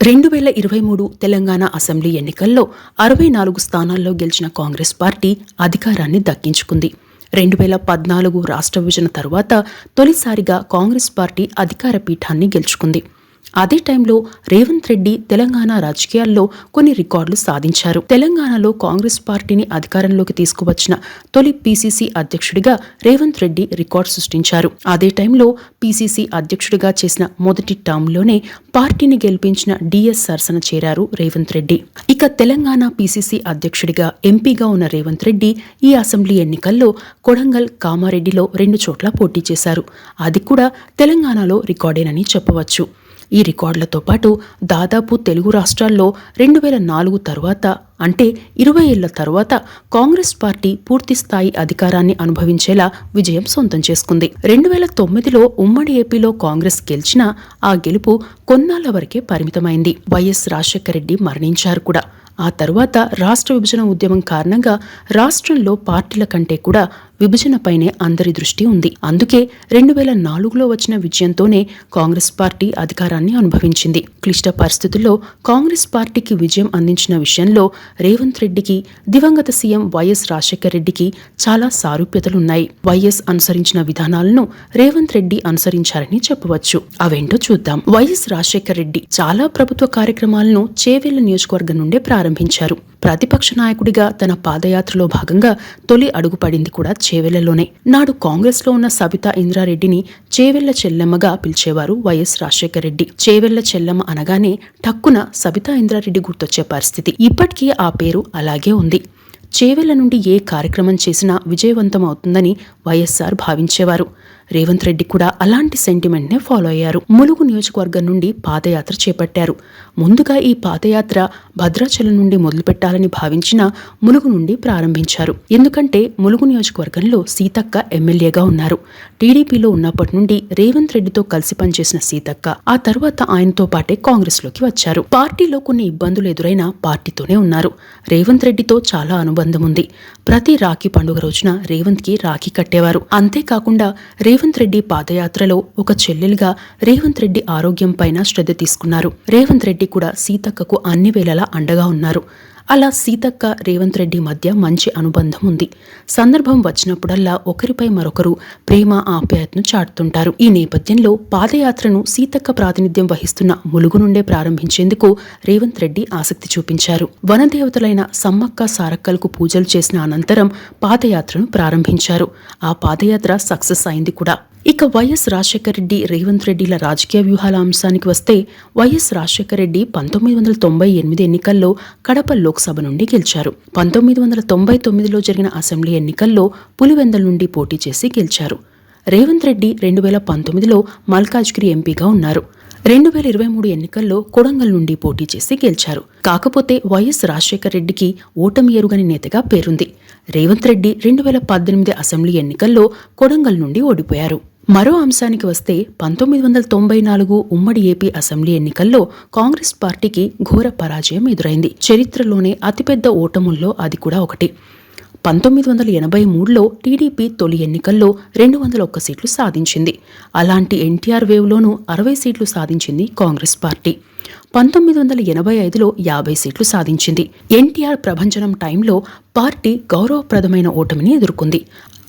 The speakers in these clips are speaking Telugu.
2023 తెలంగాణ అసెంబ్లీ ఎన్నికల్లో 64 స్థానాల్లో గెలిచిన కాంగ్రెస్ పార్టీ అధికారాన్ని దక్కించుకుంది. 2014 రాష్ట్ర విభజన తరువాత తొలిసారిగా కాంగ్రెస్ పార్టీ అధికార పీఠాన్ని గెలుచుకుంది. అదే టైంలో రేవంత్ రెడ్డి తెలంగాణ రాజకీయాల్లో కొన్ని రికార్డులు సాధించారు. తెలంగాణలో కాంగ్రెస్ పార్టీని అధికారంలోకి తీసుకువచ్చిన తొలి పీసీసీ అధ్యక్షుడిగా రేవంత్ రెడ్డి రికార్డు సృష్టించారు. అదే టైంలో పీసీసీ అధ్యక్షుడిగా చేసిన మొదటి టర్మ్లోనే పార్టీని గెలిపించిన డిఎస్ సరసన చేరారు రేవంత్ రెడ్డి. ఇక తెలంగాణ పీసీసీ అధ్యక్షుడిగా ఎంపీగా ఉన్న రేవంత్ రెడ్డి ఈ అసెంబ్లీ ఎన్నికల్లో కొడంగల్, కామారెడ్డిలో 2 చోట్ల పోటీ చేశారు. అది కూడా తెలంగాణలో రికార్డేనని చెప్పవచ్చు. ఈ రికార్డులతో పాటు దాదాపు తెలుగు రాష్ట్రాల్లో 2004 తర్వాత అంటే 20 ఏళ్ల తర్వాత కాంగ్రెస్ పార్టీ పూర్తిస్థాయి అధికారాన్ని అనుభవించేలా విజయం సొంతం చేసుకుంది. 2009లో ఉమ్మడి ఏపీలో కాంగ్రెస్ గెలిచినా ఆ గెలుపు కొన్నాళ్ల వరకే పరిమితమైంది. వైఎస్ రాజశేఖర రెడ్డి మరణించారు కూడా. ఆ తర్వాత రాష్ట్ర విభజన ఉద్యమం కారణంగా రాష్ట్రంలో పార్టీల కంటే కూడా విభజనపైనే అందరి దృష్టి ఉంది. అందుకే 2004లో వచ్చిన విజయంతోనే కాంగ్రెస్ పార్టీ అధికారాన్ని అనుభవించింది. క్లిష్ట పరిస్థితుల్లో కాంగ్రెస్ పార్టీకి విజయం అందించిన విషయంలో రేవంత్ రెడ్డికి, దివంగత సీఎం వైఎస్ రాజశేఖర రెడ్డికి చాలా సారూప్యతలున్నాయి. వైఎస్ అనుసరించిన విధానాలను రేవంత్ రెడ్డి అనుసరించారని చెప్పవచ్చు. అవేంటో చూద్దాం. వైఎస్ రాజశేఖర రెడ్డి చాలా ప్రభుత్వ కార్యక్రమాలను చేవెళ్ల నియోజకవర్గం నుండే ప్రారంభించారు. ప్రతిపక్ష నాయకుడిగా తన పాదయాత్రలో భాగంగా తొలి అడుగు పడింది కూడా చేవెళ్లలోనే. నాడు కాంగ్రెస్ లో ఉన్న సబితా ఇంద్రారెడ్డిని చేవెళ్ల చెల్లెమ్మగా పిలిచేవారు వైఎస్ రాజశేఖర రెడ్డి. చేవెళ్ల చెల్లెమ్మ అనగానే టక్కున సబితా ఇంద్రారెడ్డి గుర్తొచ్చే పరిస్థితి. ఇప్పటికీ ఆ పేరు అలాగే ఉంది. చేవెళ్ల నుండి ఏ కార్యక్రమం చేసినా విజయవంతం అవుతుందని వైఎస్ఆర్ భావించేవారు. రేవంత్ రెడ్డి కూడా అలాంటి సెంటిమెంట్ నే ఫాలో అయ్యారు. ములుగు నియోజకవర్గం నుండి పాదయాత్ర చేపట్టారు. ముందుగా ఈ పాదయాత్ర భద్రాచలం నుండి మొదలుపెట్టాలని భావించిన ములుగు నుండి ప్రారంభించారు. ఎందుకంటే ములుగు నియోజకవర్గంలో సీతక్క ఎమ్మెల్యేగా ఉన్నారు. టీడీపీలో ఉన్నప్పటి నుండి రేవంత్ రెడ్డితో కలిసి పనిచేసిన సీతక్క ఆ తర్వాత ఆయనతో పాటే కాంగ్రెస్ లోకి వచ్చారు. పార్టీలో కొన్ని ఇబ్బందులు ఎదురైనా పార్టీతోనే ఉన్నారు. రేవంత్ రెడ్డితో చాలా అనుబంధం ఉంది. ప్రతి రాఖీ పండుగ రోజున రేవంత్ కి రాఖీ కట్టేవారు. అంతేకాకుండా రేవంత్ రెడ్డి పాదయాత్రలో ఒక చెల్లెలుగా రేవంత్ రెడ్డి ఆరోగ్యం పైన శ్రద్ధ తీసుకున్నారు. రేవంత్ రెడ్డి కూడా సీతక్కకు అన్ని వేళలా అండగా ఉన్నారు. అలా సీతక్క, రేవంత్ రెడ్డి మధ్య మంచి అనుబంధం ఉంది. సందర్భం వచ్చినప్పుడల్లా ఒకరిపై మరొకరు ప్రేమ, ఆప్యాయతను చాటుతుంటారు. ఈ నేపథ్యంలో పాదయాత్రను సీతక్క ప్రాతినిధ్యం వహిస్తున్న ములుగు నుండే ప్రారంభించేందుకు రేవంత్ రెడ్డి ఆసక్తి చూపించారు. వనదేవతలైన సమ్మక్క, సారక్కలకు పూజలు చేసిన అనంతరం పాదయాత్రను ప్రారంభించారు. ఆ పాదయాత్ర సక్సెస్ అయింది కూడా. ఇక వైఎస్ రాజశేఖర రెడ్డి, రేవంత్ రెడ్డిల రాజకీయ వ్యూహాల అంశానికి వస్తే వైఎస్ రాజశేఖర రెడ్డి 1998 ఎన్నికల్లో కడప లోక్సభ నుండి గెలిచారు. 1999లో జరిగిన అసెంబ్లీ ఎన్నికల్లో పులివెందల నుండి పోటీ చేసి గెలిచారు. రేవంత్ రెడ్డి 2019లో మల్కాజ్గిరి ఎంపీగా ఉన్నారు. 2023 ఎన్నికల్లో కొడంగల్ నుండి పోటీ చేసి గెలిచారు. కాకపోతే వైఎస్ రాజశేఖర రెడ్డికి ఓటమి ఎరుగని నేతగా పేరుంది. రేవంత్ రెడ్డి 2018 అసెంబ్లీ ఎన్నికల్లో కొడంగల్ నుండి ఓడిపోయారు. మరో అంశానికి వస్తే 1994 ఉమ్మడి ఏపీ అసెంబ్లీ ఎన్నికల్లో కాంగ్రెస్ పార్టీకి ఘోర పరాజయం ఎదురైంది. చరిత్రలోనే అతిపెద్ద ఓటముల్లో అది కూడా ఒకటి. 1983లో టీడీపీ తొలి ఎన్నికల్లో 201 సీట్లు సాధించింది. అలాంటి ఎన్టీఆర్ వేవ్లోనూ 60 సీట్లు సాధించింది కాంగ్రెస్ పార్టీ. 1985లో 50 సీట్లు సాధించింది. ఎన్టీఆర్ ప్రభంజనం టైంలో పార్టీ గౌరవప్రదమైన ఓటమిని ఎదుర్కొంది.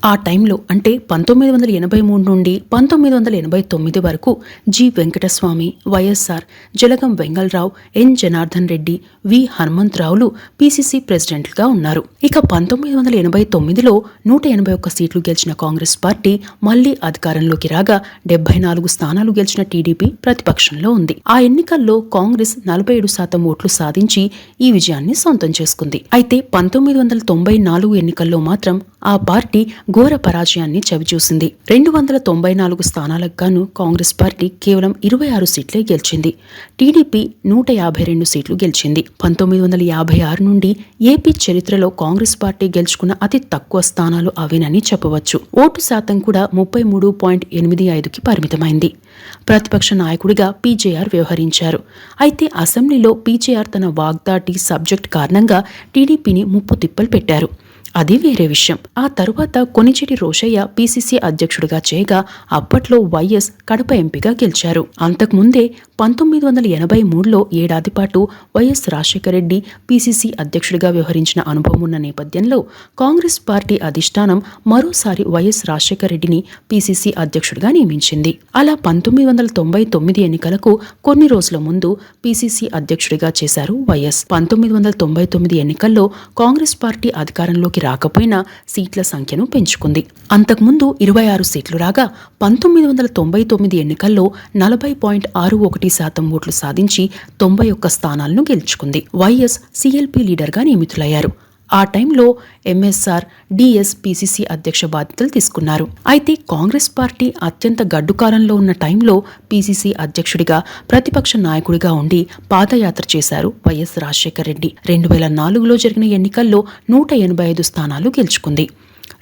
ఆ టైంలో అంటే 1983 నుండి 1989 వరకు జి వెంకటస్వామి, వైఎస్ఆర్, జలగం వెంగళరావు, ఎన్ జనార్దన్ రెడ్డి, వి హనుమంతరావులు పీసీసీ ప్రెసిడెంట్లుగా ఉన్నారు. ఇక 1989లో 181 సీట్లు గెలిచిన కాంగ్రెస్ పార్టీ మళ్లీ అధికారంలోకి రాగా 74 స్థానాలు గెలిచిన టీడీపీ ప్రతిపక్షంలో ఉంది. ఆ ఎన్నికల్లో కాంగ్రెస్ 47% ఓట్లు సాధించి ఈ విజయాన్ని సొంతం చేసుకుంది. అయితే 1994 ఎన్నికల్లో మాత్రం ఆ పార్టీ ఘోర పరాజయాన్ని చవిచూసింది. 294 స్థానాలకు గాను కాంగ్రెస్ పార్టీ కేవలం 26 సీట్లే గెలిచింది. టీడీపీ 152 సీట్లు గెలిచింది. 1956 నుండి ఏపీ చరిత్రలో కాంగ్రెస్ పార్టీ గెలుచుకున్న అతి తక్కువ స్థానాలు అవేనని చెప్పవచ్చు. ఓటు శాతం కూడా 33.85కి పరిమితమైంది. ప్రతిపక్ష నాయకుడిగా పీజేఆర్ వ్యవహరించారు. అయితే అసెంబ్లీలో పీజేఆర్ తన వాగ్దాటి సబ్జెక్ట్ కారణంగా టీడీపీని ముప్పు తిప్పలు పెట్టారు. అది వేరే విషయం. ఆ తరువాత కొనిచెటి రోషయ్య పీసీసీ అధ్యక్షుడిగా చేయగా అప్పట్లో వైఎస్ కడప ఎంపీగా గెలిచారు. అంతకుముందే 1983లో ఏడాది పాటు వైఎస్ రాజశేఖర రెడ్డి పీసీసీ అధ్యక్షుడిగా వ్యవహరించిన అనుభవం ఉన్న నేపథ్యంలో కాంగ్రెస్ పార్టీ అధిష్టానం మరోసారి వైఎస్ రాజశేఖర రెడ్డిని పీసీసీ అధ్యక్షుడిగా నియమించింది. అలా 1999 ఎన్నికలకు కొన్ని రోజుల ముందు పీసీసీ అధ్యక్షుడిగా చేశారు వైఎస్. 1999 ఎన్నికల్లో కాంగ్రెస్ పార్టీ అధికారంలోకి రాకపోయినా సీట్ల సంఖ్యను పెంచుకుంది. అంతకుముందు 26 సీట్లు రాగా 1999 ఎన్నికల్లో 40.61% ఓట్లు సాధించి 91 స్థానాలను గెలుచుకుంది. వైఎస్ సీఎల్పీ లీడర్గా నియమితులయ్యారు. ఆ టైంలో ఎంఎస్ఆర్ డిఎస్ పీసీసీ అధ్యక్ష బాధ్యతలు తీసుకున్నారు. అయితే కాంగ్రెస్ పార్టీ అత్యంత గడ్డుకాలంలో ఉన్న టైంలో పీసీసీ అధ్యక్షుడిగా ప్రతిపక్ష నాయకుడిగా ఉండి పాదయాత్ర చేశారు వైఎస్ రాజశేఖర రెడ్డి. 2004లో జరిగిన ఎన్నికల్లో 185 స్థానాలు గెలుచుకుంది.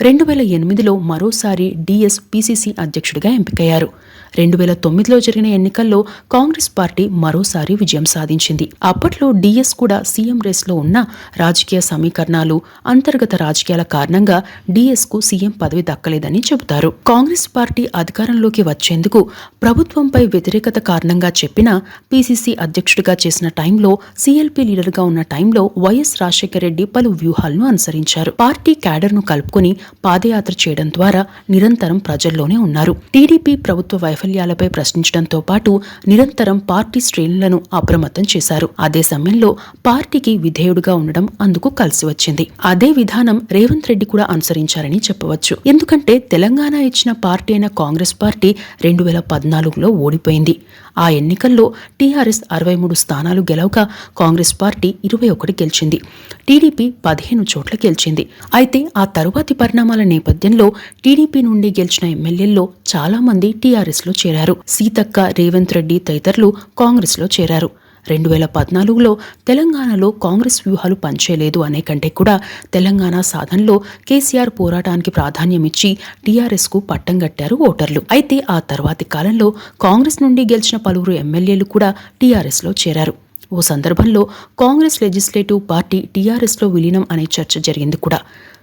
2008లో మరోసారి డిఎస్ పీసీసీ అధ్యక్షుడిగా ఎంపికయ్యారు. 2009లో జరిగిన ఎన్నికల్లో కాంగ్రెస్ పార్టీ మరోసారి విజయం సాధించింది. అప్పట్లో డిఎస్ కూడా సీఎం రేస్లో ఉన్న రాజకీయ సమీకరణాలు, అంతర్గత రాజకీయాల కారణంగా డిఎస్ కు సీఎం పదవి దక్కలేదని చెబుతారు. కాంగ్రెస్ పార్టీ అధికారంలోకి వచ్చేందుకు ప్రభుత్వంపై వ్యతిరేకత కారణంగా చెప్పిన పీసీసీ అధ్యక్షుడిగా చేసిన టైంలో, సీఎల్పీ లీడర్గా ఉన్న టైంలో వైఎస్ రాజశేఖర రెడ్డి పలు వ్యూహాలను అనుసరించారు. పార్టీ క్యాడర్ను కలుపుకొని పాదయాత్ర చేయడం ద్వారా నిరంతరం ప్రజల్లోనే ఉన్నారు. టీడీపీ ప్రభుత్వ వైఫల్యాలపై ప్రశ్నించడంతో పాటు నిరంతరం పార్టీ శ్రేణులను అప్రమత్తం చేశారు. అదే సమయంలో పార్టీకి విధేయుడుగా ఉండడం అందుకు కలిసి వచ్చింది. అదే విధానం రేవంత్ రెడ్డి కూడా అనుసరించారని చెప్పవచ్చు. ఎందుకంటే తెలంగాణ ఇచ్చిన పార్టీ అయిన కాంగ్రెస్ పార్టీ 2014లో ఓడిపోయింది. ఆ ఎన్నికల్లో టీఆర్ఎస్ 63 స్థానాలు గెలవగా కాంగ్రెస్ పార్టీ 21 గెలిచింది. టీడీపీ 15 చోట్ల గెలిచింది. అయితే ఆ తరువాతి పరిణామాల నేపథ్యంలో టీడీపీ నుండి గెలిచిన ఎమ్మెల్యేల్లో చాలా మంది టీఆర్ఎస్లో చేరారు. సీతక్క, రేవంత్ రెడ్డి తదితరులు కాంగ్రెస్లో చేరారు. 2014లో తెలంగాణలో కాంగ్రెస్ వ్యూహాలు పనిచేయలేదు అనే కంటే కూడా తెలంగాణ సాధనలో కేసీఆర్ పోరాటానికి ప్రాధాన్యమిచ్చి టీఆర్ఎస్కు పట్టం కట్టారు ఓటర్లు. అయితే ఆ తర్వాతి కాలంలో కాంగ్రెస్ నుండి గెలిచిన పలువురు ఎమ్మెల్యేలు కూడా టీఆర్ఎస్లో చేరారు. ఓ సందర్భంలో కాంగ్రెస్ లెజిస్లేటివ్ పార్టీ టీఆర్ఎస్లో విలీనం అనే చర్చ జరిగింది కూడా.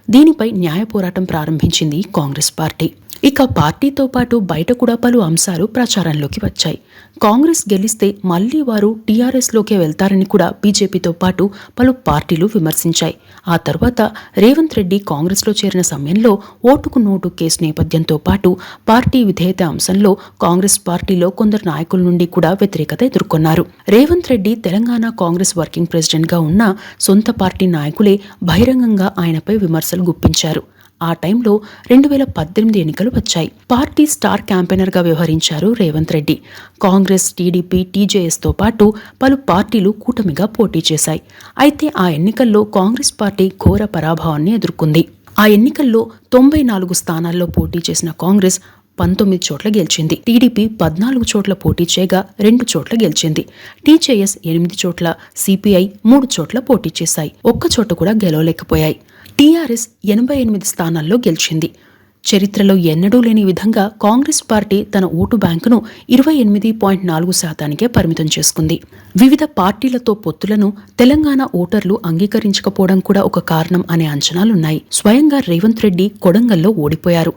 దీనిపై న్యాయ పోరాటం ప్రారంభించింది కాంగ్రెస్ పార్టీ. ఇక పార్టీతో పాటు బయట కూడా పలు అంశాలు ప్రచారంలోకి వచ్చాయి. కాంగ్రెస్ గెలిస్తే మళ్లీ వారు టీఆర్ఎస్లోకే వెళ్తారని కూడా బీజేపీతో పాటు పలు పార్టీలు విమర్శించాయి. ఆ తర్వాత రేవంత్ రెడ్డి కాంగ్రెస్లో చేరిన సమయంలో ఓటుకు నోటు కేసు నేపథ్యంతో పాటు పార్టీ విధేయత అంశంలో కాంగ్రెస్ పార్టీలో కొందరు నాయకుల నుండి కూడా వ్యతిరేకత ఎదుర్కొన్నారు. రేవంత్ రెడ్డి తెలంగాణ కాంగ్రెస్ వర్కింగ్ ప్రెసిడెంట్గా ఉన్న సొంత పార్టీ నాయకులే బహిరంగంగా ఆయనపై విమర్శలు గుప్పించారు. ఆ టైంలో 2018 ఎన్నికలు వచ్చాయి. పార్టీ స్టార్ క్యాంపెయినర్గా వ్యవహరించారు రేవంత్ రెడ్డి. కాంగ్రెస్, టీడీపీ, టీజేఎస్తో పాటు పలు పార్టీలు కూటమిగా పోటీ చేశాయి. అయితే ఆ ఎన్నికల్లో కాంగ్రెస్ పార్టీ ఘోర పరాభవాన్ని ఎదుర్కొంది. ఆ ఎన్నికల్లో 94 స్థానాల్లో పోటీ చేసిన కాంగ్రెస్ 19 చోట్ల గెలిచింది. టీడీపీ 14 చోట్ల పోటీ చేయగా 2 చోట్ల గెలిచింది. టీజేఎస్ 8 చోట్ల, సిపిఐ 3 చోట్ల పోటీ చేశాయి. ఒక్క చోట కూడా గెలవలేకపోయాయి. టీఆర్ఎస్ 88 స్థానాల్లో గెలిచింది. చరిత్రలో ఎన్నడూ లేని విధంగా కాంగ్రెస్ పార్టీ తన ఓటు బ్యాంకును 28.4%కే పరిమితం చేసుకుంది. వివిధ పార్టీలతో పొత్తులను తెలంగాణ ఓటర్లు అంగీకరించకపోవడం కూడా ఒక కారణం అనే అంచనాలున్నాయి. స్వయంగా రేవంత్ రెడ్డి కొడంగల్లో ఓడిపోయారు.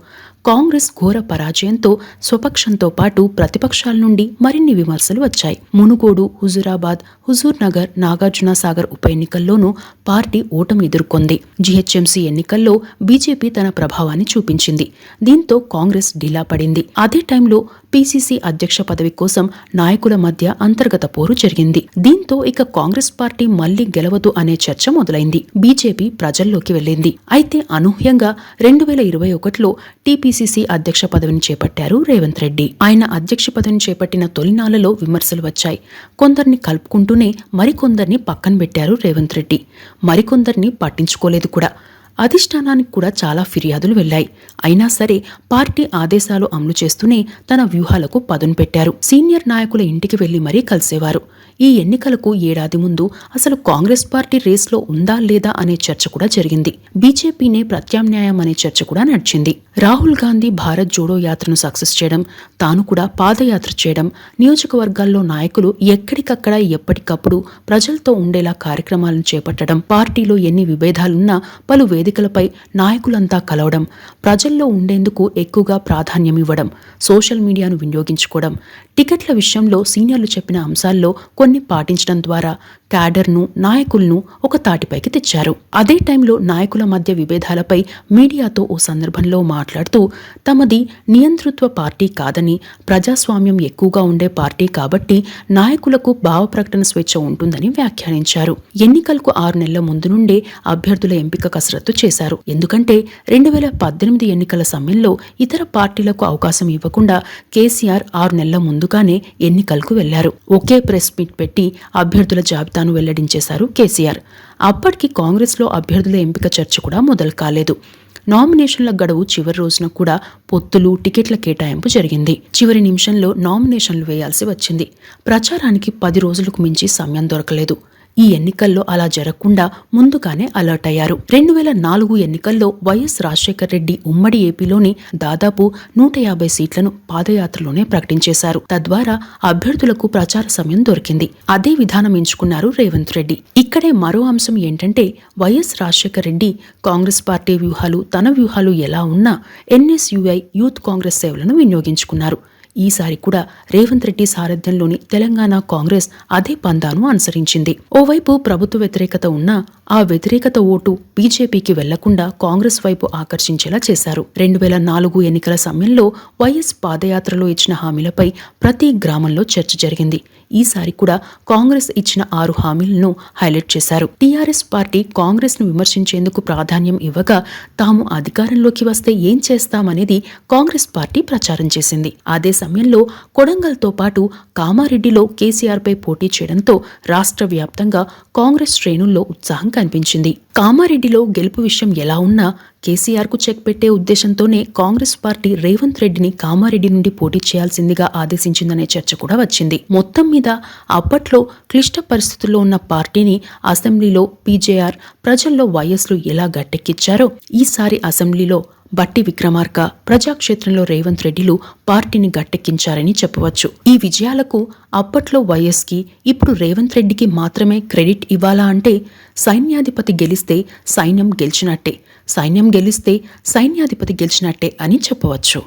కాంగ్రెస్ ఘోర పరాజయంతో స్వపక్షంతో పాటు ప్రతిపక్షాల నుండి మరిన్ని విమర్శలు వచ్చాయి. మునుగోడు, హుజూరాబాద్, హుజూర్ నగర్, నాగార్జున సాగర్ ఉప ఎన్నికల్లోనూ పార్టీ ఓటమి ఎదుర్కొంది. జీహెచ్ఎంసీ ఎన్నికల్లో బీజేపీ తన ప్రభావాన్ని చూపించింది. దీంతో కాంగ్రెస్ ఢీలా పడింది. అదే టైంలో పీసీసీ అధ్యక్ష పదవి కోసం నాయకుల మధ్య అంతర్గత పోరు జరిగింది. దీంతో ఇక కాంగ్రెస్ పార్టీ మళ్లీ గెలవదు అనే చర్చ మొదలైంది. బీజేపీ ప్రజల్లోకి వెళ్లింది. అయితే అనూహ్యంగా 2021లో టీపీసీసీ అధ్యక్ష పదవిని చేపట్టారు రేవంత్ రెడ్డి. ఆయన అధ్యక్ష పదవిని చేపట్టిన తొలినాళ్లలో విమర్శలు వచ్చాయి. కొందరిని కలుపుకుంటూనే మరికొందరిని పక్కన పెట్టారు రేవంత్ రెడ్డి. మరికొందరిని పట్టించుకోలేదు కూడా. అధిష్టానానికి కూడా చాలా ఫిర్యాదులు వెళ్లాయి. అయినా సరే పార్టీ ఆదేశాలు అమలు చేస్తూనే తన వ్యూహాలకు పదును పెట్టారు. సీనియర్ నాయకుల ఇంటికి వెళ్లి మరీ కలిసేవారు. ఈ ఎన్నికలకు ఏడాది ముందు అసలు కాంగ్రెస్ పార్టీ రేస్లో ఉందా లేదా అనే చర్చ కూడా జరిగింది. బీజేపీనే ప్రత్యామ్నాయం అనే చర్చ కూడా నడిచింది. రాహుల్ గాంధీ భారత్ జోడో యాత్రను సక్సెస్ చేయడం, తాను కూడా పాదయాత్ర చేయడం, నియోజకవర్గాల్లో నాయకులు ఎక్కడికక్కడ ఎప్పటికప్పుడు ప్రజలతో ఉండేలా కార్యక్రమాలను చేపట్టడం, పార్టీలో ఎన్ని విభేదాలున్నా పలు వేదికలపై నాయకులంతా కలవడం, ప్రజల్లో ఉండేందుకు ఎక్కువగా ప్రాధాన్యమివ్వడం, సోషల్ మీడియాను వినియోగించుకోవడం, టికెట్ల విషయంలో సీనియర్లు చెప్పిన అంశాల్లో కొన్ని పాటించడం ద్వారా క్యాడర్ను, నాయకులను ఒక తాటిపైకి తెచ్చారు. అదే టైంలో నాయకుల మధ్య విభేదాలపై మీడియాతో ఓ సందర్భంలో మాట్లాడుతూ తమది నియంతృత్వ పార్టీ కాదని, ప్రజాస్వామ్యం ఎక్కువగా ఉండే పార్టీ కాబట్టి నాయకులకు భావ ప్రకటన స్వేచ్ఛ ఉంటుందని వ్యాఖ్యానించారు. ఎన్నికలకు 6 నెలల ముందు నుండే అభ్యర్థుల ఎంపిక కసరత్తు చేశారు. ఎందుకంటే 2018 ఎన్నికల సమయంలో ఇతర పార్టీలకు అవకాశం ఇవ్వకుండా కేసీఆర్ 6 నెలల ముందుగానే ఎన్నికలకు వెళ్లారు. ఒకే ప్రెస్ మీట్ పెట్టి అభ్యర్థుల జాబితాను వెల్లడించేశారు కేసీఆర్. అప్పటికి కాంగ్రెస్లో అభ్యర్థుల ఎంపిక చర్చ కూడా మొదలు కాలేదు. నామినేషన్ల గడువు చివరి రోజున కూడా పొత్తులు, టికెట్ల కేటాయింపు జరిగింది. చివరి నిమిషంలో నామినేషన్లు వేయాల్సి వచ్చింది. ప్రచారానికి 10 రోజులకు మించి సమయం దొరకలేదు. ఈ ఎన్నికల్లో అలా జరగకుండా ముందుగానే అలర్ట్ అయ్యారు. 2004 ఎన్నికల్లో వైఎస్ రాజశేఖర్ రెడ్డి ఉమ్మడి ఏపీలోని దాదాపు 150 సీట్లను పాదయాత్రలోనే ప్రకటించేశారు. తద్వారా అభ్యర్థులకు ప్రచార సమయం దొరికింది. అదే విధానం ఎంచుకున్నారు రేవంత్ రెడ్డి. ఇక్కడే మరో అంశం ఏంటంటే వైఎస్ రాజశేఖర్ రెడ్డి కాంగ్రెస్ పార్టీ వ్యూహాలు, తన వ్యూహాలు ఎలా ఉన్నా ఎన్ఎస్యుఐ యూత్ కాంగ్రెస్ సేవలను వినియోగించుకున్నారు. ఈసారి కూడా రేవంత్ రెడ్డి సారథ్యంలోని తెలంగాణ కాంగ్రెస్ అదే పందాను అనుసరించింది. ఓవైపు ప్రభుత్వ వ్యతిరేకత ఉన్నా ఆ వ్యతిరేకత ఓటు బీజేపీకి వెళ్లకుండా కాంగ్రెస్ వైపు ఆకర్షించేలా చేశారు. 2004 ఎన్నికల సమయంలో వైఎస్ పాదయాత్రలో ఇచ్చిన హామీలపై ప్రతి గ్రామంలో చర్చ జరిగింది. ఈసారి కూడా కాంగ్రెస్ ఇచ్చిన 6 హామీలను హైలైట్ చేశారు. టీఆర్ఎస్ పార్టీ కాంగ్రెస్ ను విమర్శించేందుకు ప్రాధాన్యం ఇవ్వగా తాము అధికారంలోకి వస్తే ఏం చేస్తామనేది కాంగ్రెస్ పార్టీ ప్రచారం చేసింది. అదే సమయంలో కొడంగల్తో పాటు కామారెడ్డిలో కేసీఆర్పై పోటీ చేయడంతో రాష్ట్ర వ్యాప్తంగా కాంగ్రెస్ శ్రేణుల్లో ఉత్సాహం కనిపించింది. కామారెడ్డిలో గెలుపు విషయం ఎలా ఉన్నా కేసీఆర్కు చెక్ పెట్టే ఉద్దేశంతోనే కాంగ్రెస్ పార్టీ రేవంత్ రెడ్డిని కామారెడ్డి నుండి పోటీ చేయాల్సిందిగా ఆదేశించిందనే చర్చ కూడా వచ్చింది. మొత్తం మీద అప్పట్లో క్లిష్ట పరిస్థితుల్లో ఉన్న పార్టీని అసెంబ్లీలో పీజేఆర్, ప్రజల్లో వైఎస్లు ఎలా గట్టెక్కించారో ఈసారి అసెంబ్లీలో బట్టి విక్రమార్క, ప్రజాక్షేత్రంలో రేవంత్ రెడ్డిలు పార్టీని గట్టెక్కించారని చెప్పవచ్చు. ఈ విజయాలకు అప్పట్లో వైఎస్కి, ఇప్పుడు రేవంత్ రెడ్డికి మాత్రమే క్రెడిట్ ఇవ్వాలా అంటే సైన్యాధిపతి గెలిస్తే సైన్యం గెలిచినట్టే, సైన్యం గెలిస్తే సైన్యాధిపతి గెలిచినట్టే అని చెప్పవచ్చు.